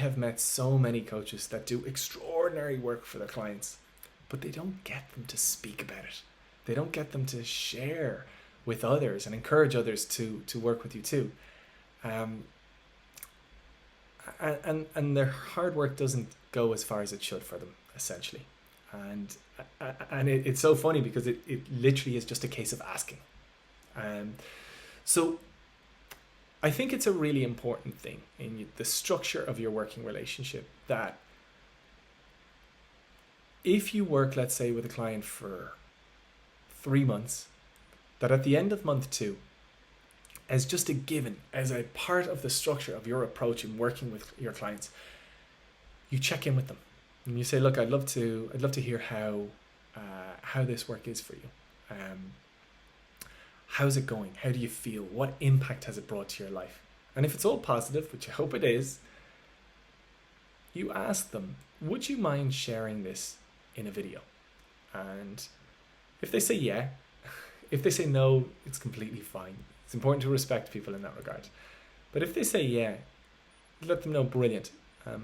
have met so many coaches that do extraordinary work for their clients, but they don't get them to speak about it. They don't get them to share with others and encourage others to work with you too. Um, and their hard work doesn't go as far as it should for them, essentially. And it's so funny because it literally is just a case of asking. So I think it's a really important thing in the structure of your working relationship that if you work, let's say, with a client for 3 months, that at the end of month 2, as just a given, as a part of the structure of your approach in working with your clients, you check in with them and you say, look, I'd love to hear how this work is for you. How's it going? How do you feel? What impact has it brought to your life? And if it's all positive, which I hope it is, you ask them, would you mind sharing this in a video? And if they say yeah, if they say no, it's completely fine. It's important to respect people in that regard. But if they say yeah, let them know, brilliant.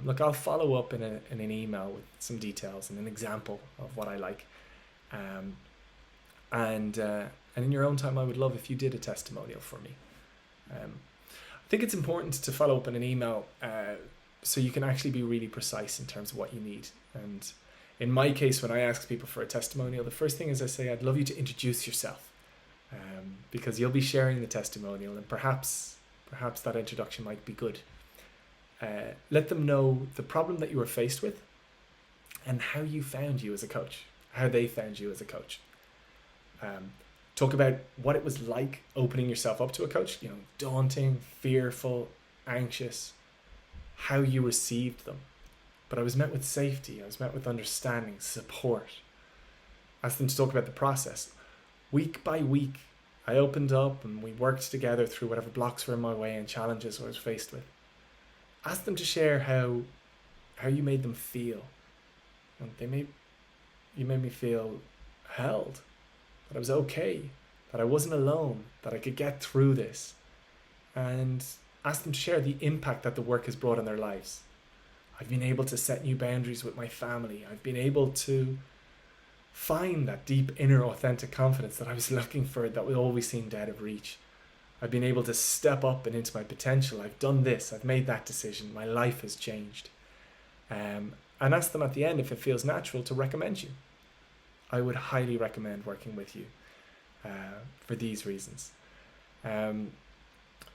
Look, I'll follow up in an email with some details and an example of what I like. And in your own time, I would love if you did a testimonial for me. I think it's important to follow up in an email so you can actually be really precise in terms of what you need. And in my case, when I ask people for a testimonial, the first thing is I say, I'd love you to introduce yourself, because you'll be sharing the testimonial, and perhaps that introduction might be good. Let them know the problem that you were faced with and how you found you as a coach, how they found you as a coach. Talk about what it was like opening yourself up to a coach, daunting, fearful, anxious, how you received them. But I was met with safety, I was met with understanding, support. Ask them to talk about the process. Week by week, I opened up and we worked together through whatever blocks were in my way and challenges I was faced with. Ask them to share how you made them feel. And you made me feel held, that I was okay, that I wasn't alone, that I could get through this. And ask them to share the impact that the work has brought in their lives. I've been able to set new boundaries with my family. I've been able to find that deep inner authentic confidence that I was looking for, that always seemed out of reach. I've been able to step up and into my potential. I've done this. I've made that decision. My life has changed. And ask them at the end, if it feels natural, to recommend you. I would highly recommend working with you for these reasons.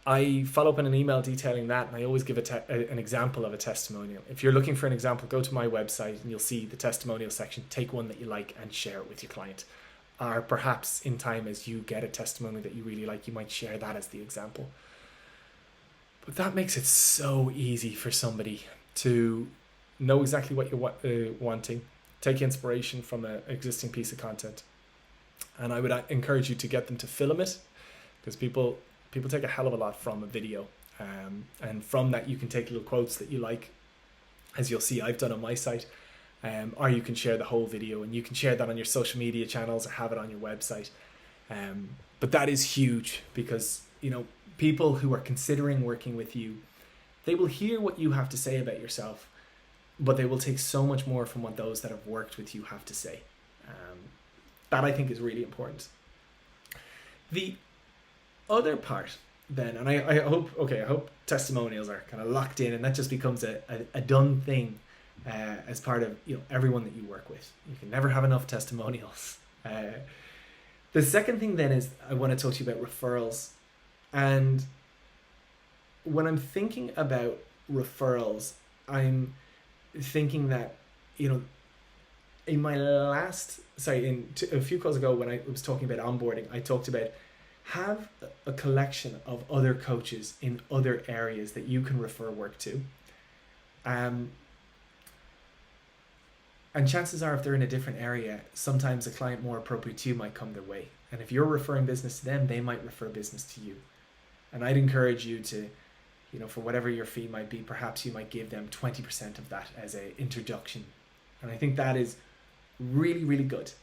I follow up in an email detailing that, and I always give an example of a testimonial. If you're looking for an example, go to my website and you'll see the testimonial section. Take one that you like and share it with your client. Or perhaps in time, as you get a testimony that you really like, you might share that as the example. But that makes it so easy for somebody to know exactly what you're wanting, take inspiration from an existing piece of content. And I would encourage you to get them to film it, because people take a hell of a lot from a video. And from that, you can take little quotes that you like, as you'll see I've done on my site. Or you can share the whole video, and you can share that on your social media channels or have it on your website. But that is huge, because people who are considering working with you, they will hear what you have to say about yourself, but they will take so much more from what those that have worked with you have to say. That I think is really important. The other part then, and I hope testimonials are kind of locked in, and that just becomes a done thing as part of everyone that you work with. You can never have enough testimonials. The second thing then is I want to talk to you about referrals. And when I'm thinking about referrals, I'm thinking that in my a few calls ago when I was talking about onboarding, I talked about have a collection of other coaches in other areas that you can refer work to. And chances are, if they're in a different area, sometimes a client more appropriate to you might come their way. And if you're referring business to them, they might refer business to you. And I'd encourage you to, for whatever your fee might be, perhaps you might give them 20% of that as an introduction. And I think that is really, really good.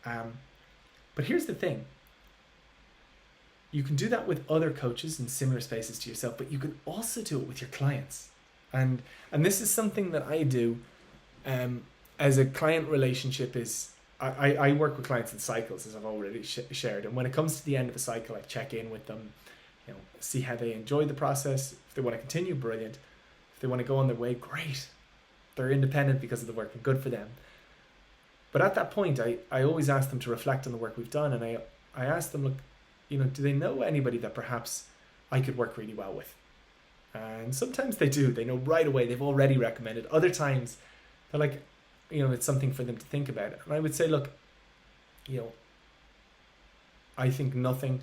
But here's the thing. You can do that with other coaches in similar spaces to yourself, but you can also do it with your clients. And this is something that I do as a client relationship is I work with clients in cycles, as I've already shared. And when it comes to the end of a cycle, I check in with them, see how they enjoyed the process. If they want to continue, brilliant. If they want to go on their way, great. They're independent because of the work and good for them. But at that point, I always ask them to reflect on the work we've done. And I ask them, look, do they know anybody that perhaps I could work really well with? And sometimes they do. They know right away. They've already recommended. Other times, they're like, it's something for them to think about. And I would say, look, I think nothing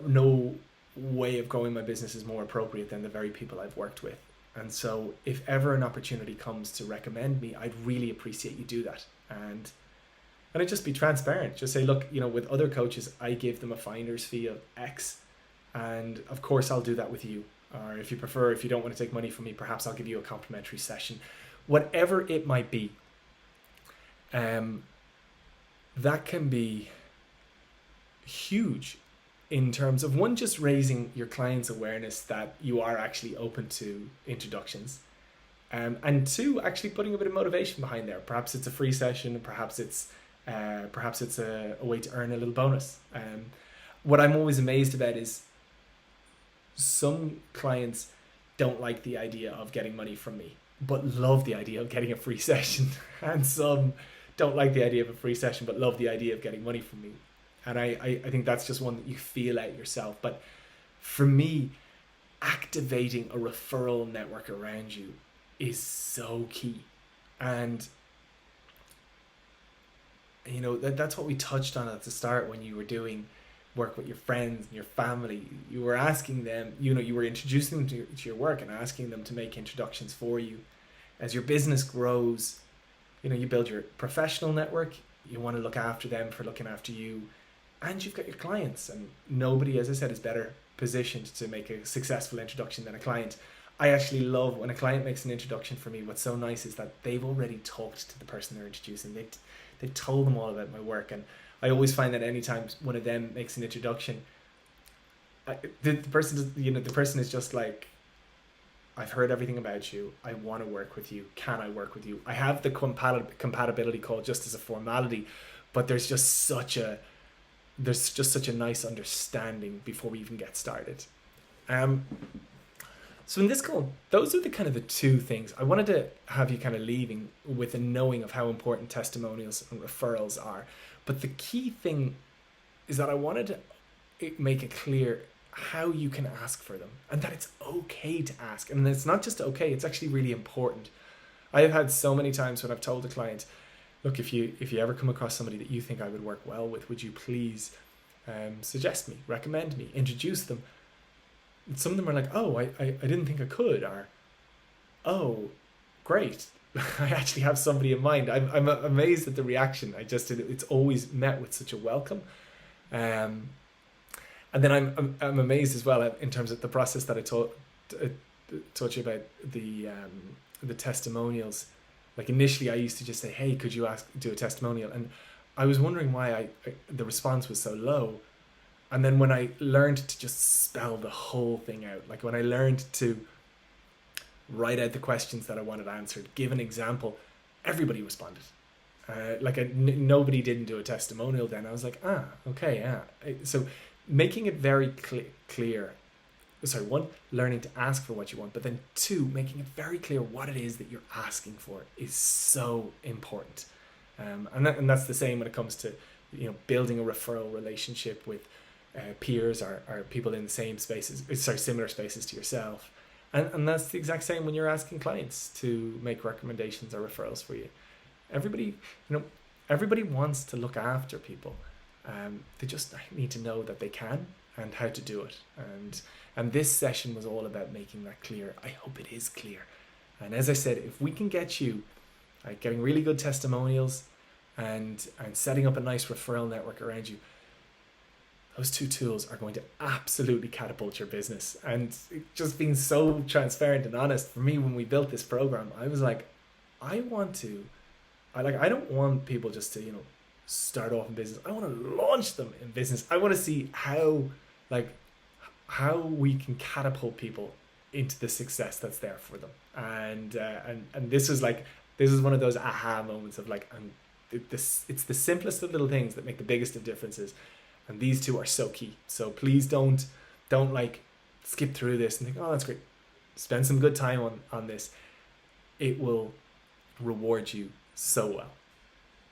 no way of growing my business is more appropriate than the very people I've worked with. And so if ever an opportunity comes to recommend me, I'd really appreciate you do that. And I'd just be transparent. Just say, look, with other coaches, I give them a finder's fee of X. And of course, I'll do that with you. Or if you don't want to take money from me, perhaps I'll give you a complimentary session. Whatever it might be, that can be huge in terms of, one, just raising your client's awareness that you are actually open to introductions. And two, actually putting a bit of motivation behind there. Perhaps it's a free session, perhaps it's a way to earn a little bonus. What I'm always amazed about is some clients don't like the idea of getting money from me, but love the idea of getting a free session. And some don't like the idea of a free session, but love the idea of getting money from me. And I think that's just one that you feel out yourself. But for me, activating a referral network around you is so key. And that's what we touched on at the start when you were doing work with your friends and your family. You were asking them, you were introducing them to your work and asking them to make introductions for you. As your business grows, you build your professional network. You want to look after them for looking after you. And you've got your clients. And nobody, as I said, is better positioned to make a successful introduction than a client. I actually love when a client makes an introduction for me. What's so nice is that they've already talked to the person they're introducing. They've told them all about my work. And I always find that anytime one of them makes an introduction, the person is just like, I've heard everything about you. I want to work with you. Can I work with you? I have the compatibility call just as a formality, but there's just such a nice understanding before we even get started. So in this call, those are the two things. I wanted to have you leaving with a knowing of how important testimonials and referrals are. But the key thing is that I wanted to make it clear how you can ask for them and that it's okay to ask. And it's not just okay, it's actually really important. I have had so many times when I've told a client, look, if you ever come across somebody that you think I would work well with, would you please suggest me, recommend me, introduce them? And some of them are like, oh, I didn't think I could, or oh, great. I actually have somebody in mind. I'm amazed at the reaction. It's always met with such a welcome. And then I'm amazed as well in terms of the process that I taught you about the testimonials. Like initially I used to just say, hey, could you do a testimonial? And I was wondering why the response was so low. And then when I learned to just spell the whole thing out, like when I learned to write out the questions that I wanted answered, give an example, everybody responded. Nobody didn't do a testimonial then. I was like, okay, yeah. So making it very clear. One, learning to ask for what you want, but then two, making it very clear what it is that you're asking for is so important. And that's the same when it comes to building a referral relationship with peers or people in the same spaces, similar spaces to yourself. And that's the exact same when you're asking clients to make recommendations or referrals for you. Everybody wants to look after people. They just need to know that they can and how to do it. And this session was all about making that clear. I hope it is clear. And as I said, if we can get you getting really good testimonials and setting up a nice referral network around you, those two tools are going to absolutely catapult your business. And just being so transparent and honest, for me, when we built this program, I was like, I don't want people just to, start off in business. I want to launch them in business. I want to see how we can catapult people into the success that's there for them. And this is like, this is one of those aha moments of like, it's the simplest of little things that make the biggest of differences, and these two are so key. So please don't like skip through this and think, oh, that's great. Spend some good time on this. It will reward you so well.